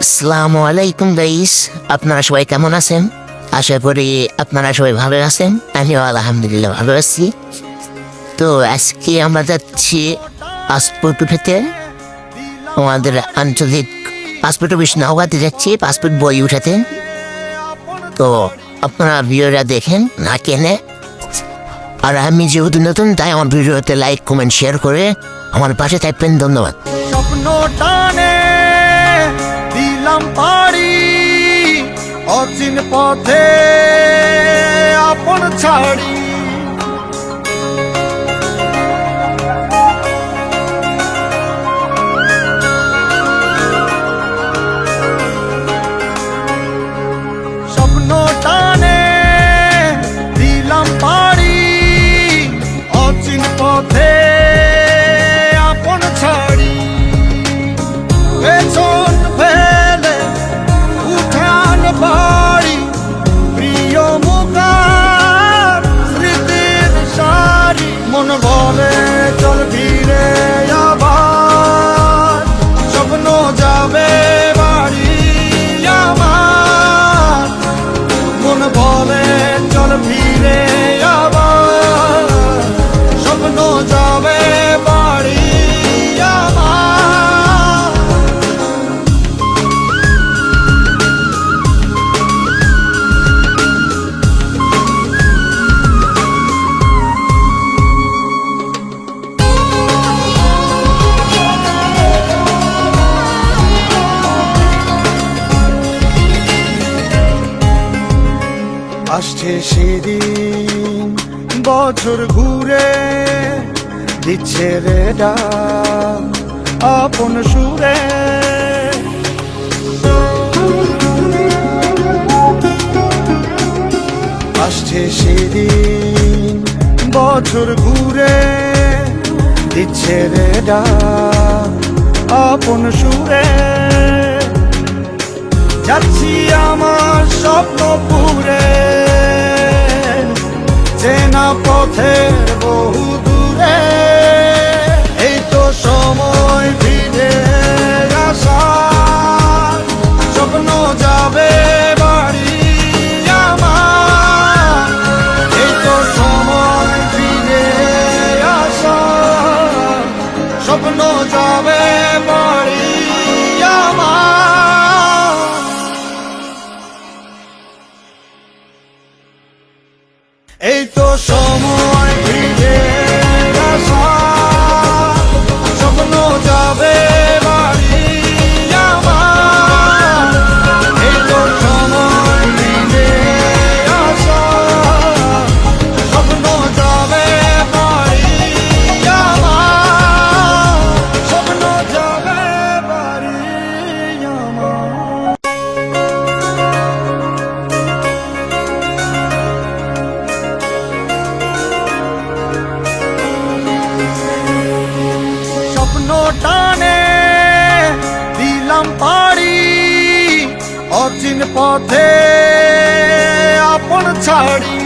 আসসালামু আলাইকুম গাইস, আপনারা সবাই কেমন আছেন? আশা করি আপনারা সবাই ভালো আছেন। আমিও আলহামদুলিল্লাহ ভালো আছি। তো আজকে আমরা যাচ্ছি পাসপোর্ট উঠাতে, আমাদের আঞ্চলিক পাসপোর্ট অফিস নওগাঁতে যাচ্ছি পাসপোর্ট বই উঠাতে। তো আপনারা ভিডিওটা দেখেন না কেনে, আর আমি যেহেতু নতুন তাই আমার ভিডিওতে লাইক কমেন্ট শেয়ার করে আমার পাশে থাকবেন। ধন্যবাদ। স্বপ্ন টানে দিলাম পাড়ি, অচিন পথে আপন ছাড়ি। স্বপ্ন টানে দিলাম পাড়ি, অচিন পথে আপন ছাড়ি। পেছন ফেলে উঠান বাড়ি, প্রিয় মুখার স্মৃতির সারি। মন বলে চল ফিরে আবার, স্বপ্ন যাবে বাড়ি আমার। মন বলে চল ফিরে আবার, স্বপ্ন যাবে বাড়ি আমার। আসছে সেদিন বছর ঘুরে, দিচ্ছে রে ডাক আপন সুরে। আসছে সেদিন বছর ঘুরে, দিচ্ছে রে ডাক আপন সুরে। যাচ্ছি আমার স্বপ্ন পুরে, চেনা পথের বহু দূরে। এই তো সময় ফিরে আসার, স্বপ্ন যাবে বাড়ি আমার। এই তো সময় ফিরে আসার, স্বপ্ন যাবে বাড়ি আমার। এই তো সময় ফিরে আসার, স্বপ্ন যাবে বাড়ি আমার। এই তো সময় ফিরে আসার, স্বপ্ন যাবে বাড়ি আমার। স্বপ্ন যাবে বাড়ি আমার। স্বপ্ন টানে দিলাম পাড়ি, অচিন পথে আপন ছাড়ি।